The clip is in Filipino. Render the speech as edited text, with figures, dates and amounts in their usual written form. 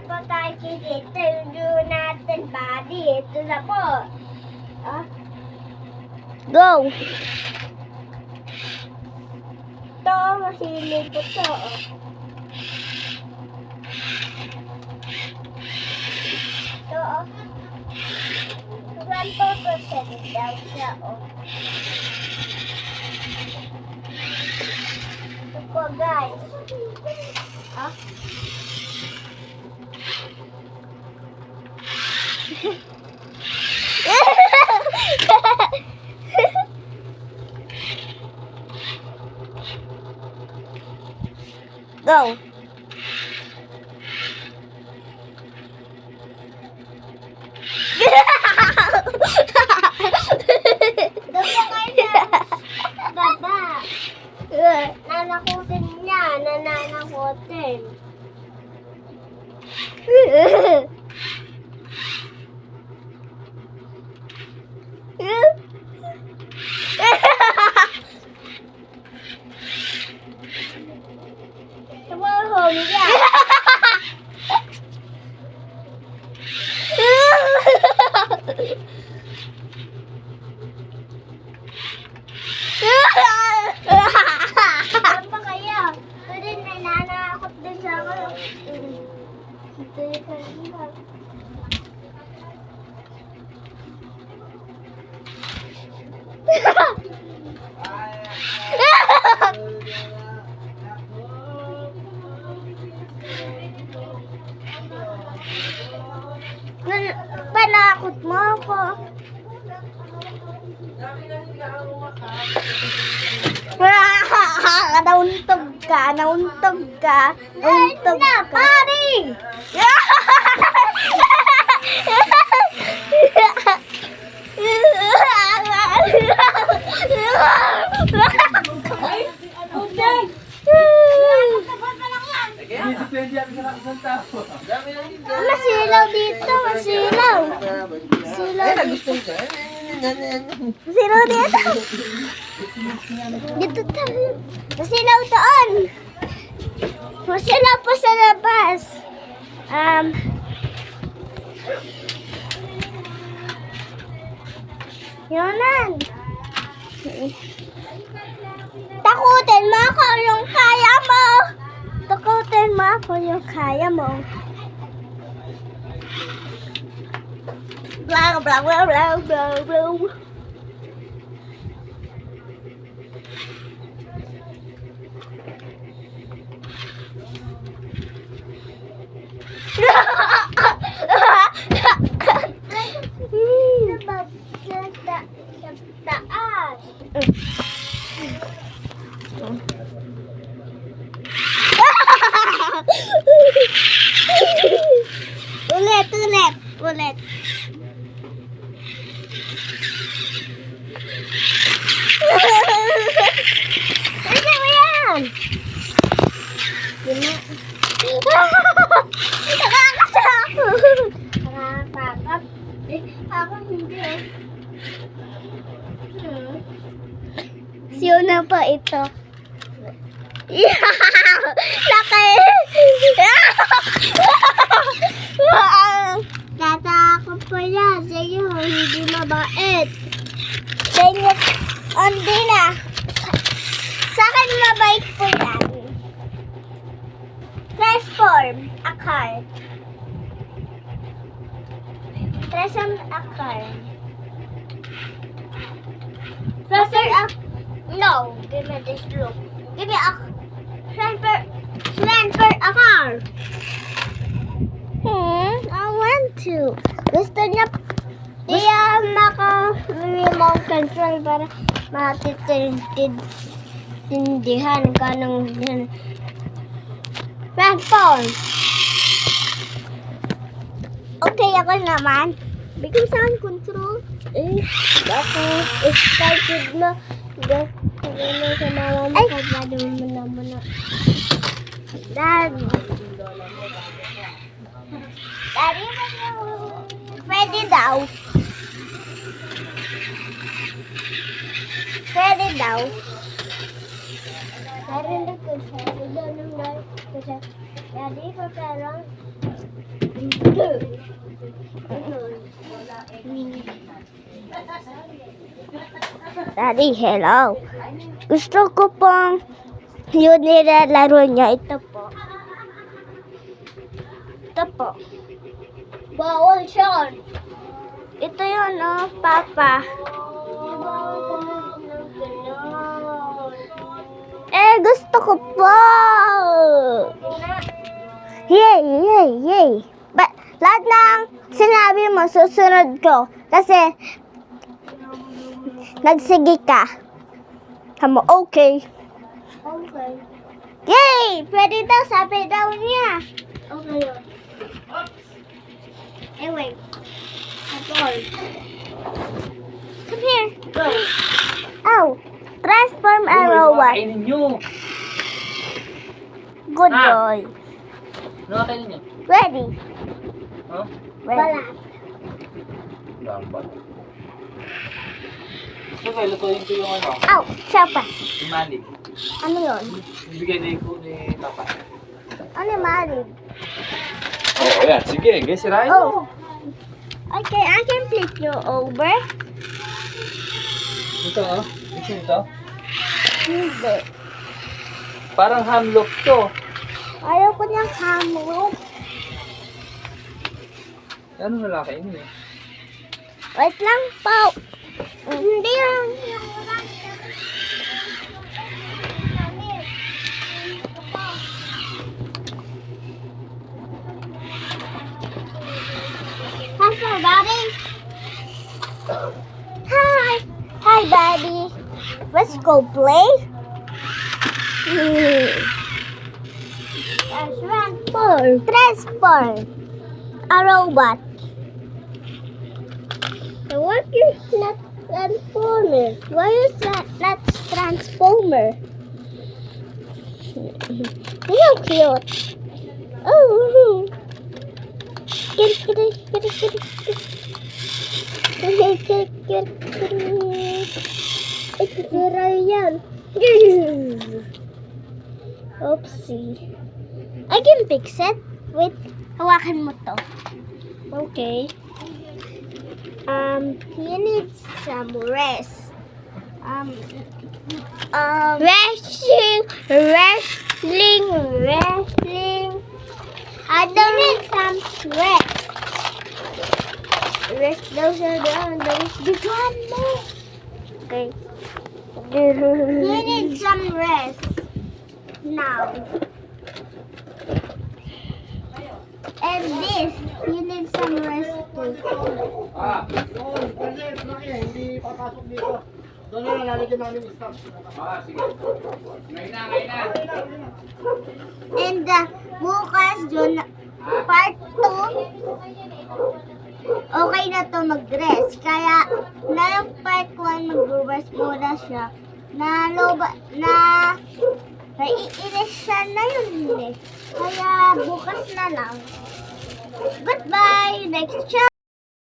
po tayo kikita. Yung view natin body. Ito na po. Ah. Go! Ito, masilip po ito. Oh. Ito, oh. 1% daw siya, oh. Ito po, guys. Ah. Go! Doon po kayo na baba. Nanakutin niya. Nananakutin. Tumahong niya. Saan pa kayo? Ito din, nananakot din sa ako. Ito yung kanina. Panakot mo ako. Nauntog ka, nauntog ka, nauntog ka. Pari! Masilaw dito, masilaw. Masilaw dito. Masilaw dito. Dito tayo. Masilaw doon. Masilaw po sa labas. Yunan. Takutin mo ako yung kaya mo. Takutin mo ako yung kaya mo. Blah, blah, blah, blah, blah, blah. Sa taas. Ulit. Ano mo yan? Nakakatakot. Ako hindi. Siyo na pa ito. Laki! Tatakot po yan sa'yo. Hindi mabait. Ganyan. Hindi na. Sa akin mabait po yan. Transform a car. Transform a car. Transform a... No. Give me this look. Give me a... Transfer a car. I want to. Gusto niya... Iya, maka-remote control para matitindihan ka ng transform. Okay, ako naman. Bigyan saan control? Ako, started na. Gano'n sa mama mo, kagado mo naman na. Daddy, pwede daw. Pwede daw. Narinig ko siya. Daddy, paparang. Daddy, hello. Gusto ko pong yun nilalaro niya. Ito po. Ito po. Bawal siya. Ito yun, oh, Papa. Gusto ko po. Yay, yay, yay. Lahat ng sinabi mo, susunod ko. Kasi, nagsige ka. Tama, okay. Okay. Yay! Pwede daw, sabi daw niya. Okay yun. Anyway, Apple. come here. Oh, transform a robot. Kainin nyo. Good Ah. boy. Ano kainin nyo? Ready. Huh? Ready. Lambat. So, kayo lutuin ko yung ano, Ow, siapa. yung manig. Ano yun? Ibigay na ko ni Papa. Ano yung malig? Oh, ayan. Sige, guys, sirain Oh. Okay, I can flip you over. Ito, oh. Ito, ito. Hindi. Parang hamlock to. Ayaw ko niyang hamon. Ano na kainin eh? Wait lang po. Hindi lang. Hi, Daddy. Hi. Hi, Daddy. Let's go play. Transform. A robot. What is not transformer? Why is that not transformer? You're cute. Oh. Get It's yan. Oopsie. I can fix it. Wait, hawakan mo to. Okay. He needs some rest. Wrestling. I don't need some rest. Rest those are down. Those big one more. Okay. You need some rest. Now. And this, you need some rest too. Hindi papasok dito. Doon na lalagyan namin yung stock. Sige. Ngayon na. And bukas, June, part 2, okay na to mag-rest. Kaya, na yung part 1, mag-rest muna siya. Naiinis siya na yun eh. Kaya, bukas na lang. Goodbye! Next show!